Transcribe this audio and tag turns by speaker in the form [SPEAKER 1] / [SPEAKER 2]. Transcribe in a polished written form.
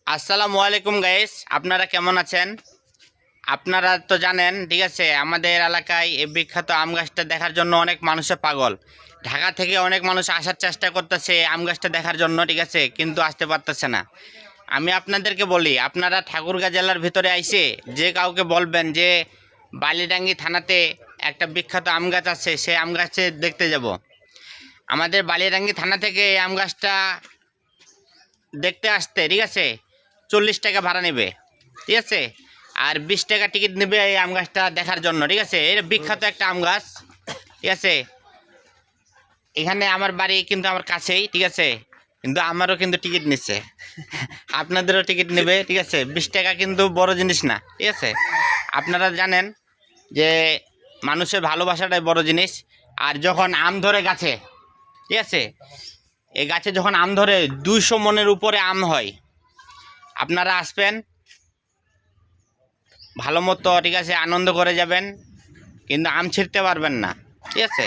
[SPEAKER 1] আসসালামু আলাইকুম গাইস, আপনারা কেমন আছেন? আপনারা তো জানেন, ঠিক আছে, আমাদের এলাকায় এই বিখ্যাত আম গাছটা দেখার জন্য অনেক মানুষে পাগল। ঢাকা থেকে অনেক মানুষ আসার চেষ্টা করতেছে আম গাছটা দেখার জন্য, ঠিক আছে, কিন্তু আসতে পারতেছে না। আমি আপনাদেরকে বলি, আপনারা ঠাকুরগাঁ জেলার ভিতরে আইসে যে কাউকে বলবেন যে বালিডাঙ্গি থানাতে একটা বিখ্যাত আম গাছ আছে, সেই আম গাছে দেখতে যাব। আমাদের বালিডাঙ্গি থানা থেকে এই আম গাছটা দেখতে আসতে, ঠিক আছে, 40 টাকা ভাড়া নেবে, ঠিক আছে, আর 20 টাকা টিকিট নেবে এই আম গাছটা দেখার জন্য, ঠিক আছে। এটা বিখ্যাত একটা আম গাছ, ঠিক আছে। এখানে আমার বাড়ি কিন্তু আমার কাছেই, ঠিক আছে, কিন্তু আমারও কিন্তু টিকিট নিচ্ছে, আপনাদেরও টিকিট নেবে, ঠিক আছে। 20 টাকা কিন্তু বড় জিনিস না, ঠিক আছে। আপনারা জানেন যে মানুষের ভালোবাসাটাই বড় জিনিস। আর যখন আম ধরে গাছে, ঠিক আছে, এই গাছে যখন আম ধরে 200 মনের উপরে আম হয়, আপনারা আসবেন ভালো মতো, ঠিক আছে, আনন্দ করে যাবেন, কিন্তু আম ছিঁড়তে পারবেন না, ঠিক আছে।